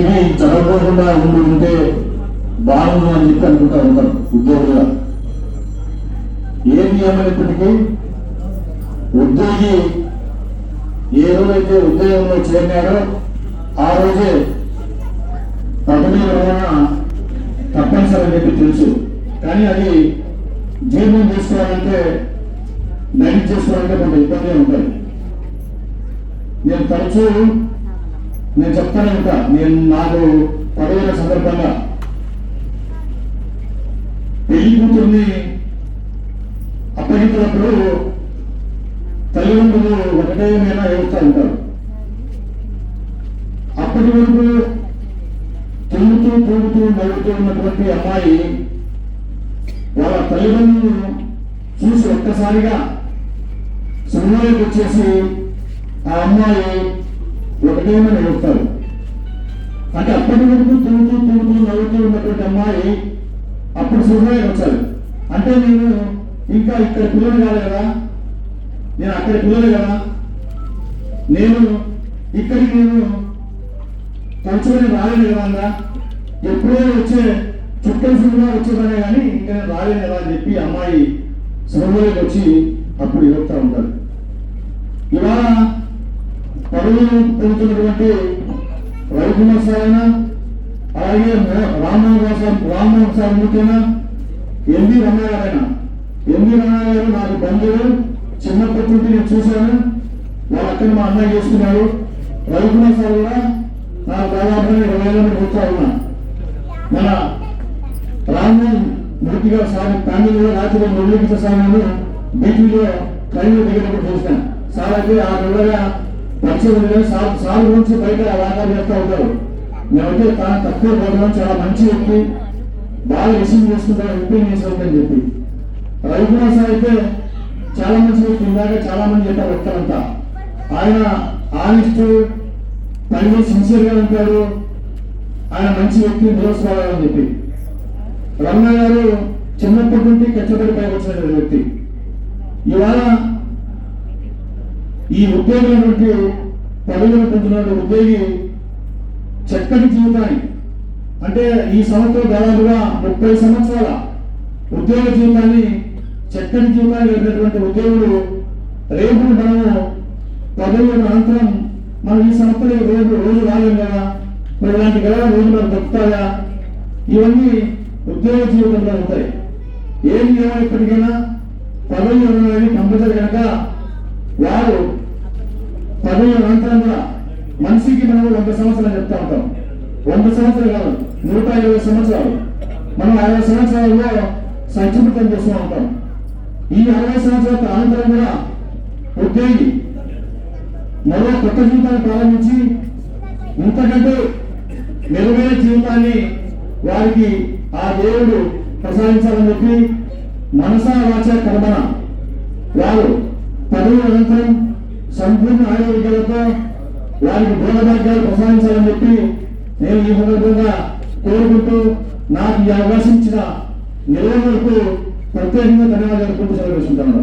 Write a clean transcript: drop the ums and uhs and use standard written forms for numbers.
ఇది చదవకుండా ఉంటే బాగుంది అని చెప్పి అనుకుంటా ఉంటారు ఉద్యోగులుగా. ఏది ఏమైనప్పటికీ ఉద్యోగి ఏ రోజైతే ఉద్యోగంలో చేరినాడో ఆ రోజే పదవి నిర్వహణ తప్పనిసరి అని చెప్పి తెలుసు. కానీ అది జీర్ణం చేసుకోవాలంటే డైట్ చేసుకోవాలంటే కొంత ఇబ్బందిగా ఉంటాయి. నేను తరచూ చెప్తానే ఉంటా, నాకు పదవిన సందర్భంగా పెళ్లి కూతుర్ని అప్పగించినప్పుడు తల్లిదండ్రులు ఒకటే మీద ఏడుస్తూ ఉంటారు. అప్పటి వరకు తిరుగుతూ తూగుతూ నవ్వుతూ ఉన్నటువంటి అమ్మాయి వాళ్ళ తల్లిదండ్రులు చూసి ఒక్కసారిగా సినిమాలోకి వచ్చేసి ఆ అమ్మాయి ఒకటే మీద ఏడుస్తారు. అంటే అప్పటి వరకు తిరుగుతూ నవ్వుతూ ఉన్నటువంటి అమ్మాయి అప్పుడు సినిమాకి వచ్చారు. అంటే నేను ఇంకా ఇక్కడ పిల్లలు కాదు కదా, నేను అక్కడ పిల్లలు కదా, నేను ఇక్కడికి తరచుగా రాలేను కదా, ఎప్పుడో వచ్చే చుట్టూ సినిమా వచ్చేదనే కానీ ఇంకా నేను రాలేను కదా అని చెప్పి అమ్మాయి సినిమాలోకి వచ్చి అప్పుడు ఎదుగుతూ ఉంటారు. ఇవాళ పదవులు పొందుతున్నటువంటి రవికుమార్ సార్ అయినా, అలాగే రామ్మోహన్ సార్ ముఖ్యనా, ఎంవి రమణ గారైనా. ఎంవి రమణ గారు నాకు బంధువులు, చిన్నప్పటి నుండి నేను చూశాను. వాళ్ళ అక్కడ మా అన్నయ్య చేసుకున్నారు. రవికుమార్ సార్ కూడా నాకు దాదాపు 20 ఏళ్ళ కూర్చో ఉన్నా. మన రామ్మోహన్ మూర్తిగా సార్ ఫ్యామిలీలో రాత్రి నిర్లక్షిత సార్లు బీటీలో ట్రైన్లో దిగినప్పుడు చూసినాను. సార్ అయితే ఆ నెలగా పరిచయం సార్ గురించి బయట వ్యాపారం చేస్తూ ఉంటారు. మేమైతే తక్కువ పోతున్నాం, చాలా మంచి వ్యక్తి, బాగా రిసీవ్ చేసుకుంటారు, ఎంపీని చేసేదని చెప్పి. రవికుమార్ సార్ అయితే చాలా మంచి వ్యక్తి. ఇందాక చాలా మంది చెప్పారు వ్యక్తులంతా. ఆయన ఆనెస్ట్, పని సిన్సియర్గా ఉంటాడు, ఆయన మంచి వ్యక్తి, నిరోత్సాహాలని చెప్పి. రమణ గారు చిన్నప్పటి నుండి కష్టపడి పైకి వచ్చిన వ్యక్తి. ఇవాళ ఈ ఉద్యోగులటువంటి పదవులు పొందుతున్న ఉద్యోగి చక్కటి జీవితాన్ని, అంటే ఈ సంవత్సరం దాదాపుగా 30 సంవత్సరాల ఉద్యోగ జీవితాన్ని, చక్కటి జీవితాన్ని వెళ్ళినటువంటి ఉద్యోగులు రేపు మనము పదవుల అనంతరం మనం ఈ సంవత్సరం రోజు రాలేం కదా, మరి ఇలాంటి కదా రోజు మనకు దొరుకుతాయా, ఇవన్నీ ఉద్యోగ జీవితంలో ఉంటాయి. ఏది ఏమైనప్పటికైనా పదవి అనేది కంపల్సరీ కనుక వారు పదవి అనంతరం కూడా మనిషికి మనం 100 సంవత్సరాలు చెప్తా ఉంటాం. 100 సంవత్సరాలు కాదు, 120 సంవత్సరాలు. మనం 60 సంవత్సరాల్లో సంక్షిప్తం చేస్తూ ఉంటాం. ఈ 60 సంవత్సరాల అనంతరం కూడా ఉద్యోగి మరో కొత్త జీవితాన్ని ప్రారంభించి ఇంతకంటే మెరుగైన జీవితాన్ని వారికి ఆ దేవుడు ప్రసాదించాలని చెప్పి మనసా వాచ కర్మన వారు పదవి అనంతరం సంపూర్ణ ఆరోగ్యాలతో వారికి భోగభాగ్యాలు ప్రసాదించాలని చెప్పి నేను ఈ సందర్భంగా కోరుకుంటూ నాకు ఈ అవకాశం ఇచ్చిన నిలవలకు ప్రత్యేకంగా ధన్యవాదాలు సెలవు చేసుకుంటున్నాను.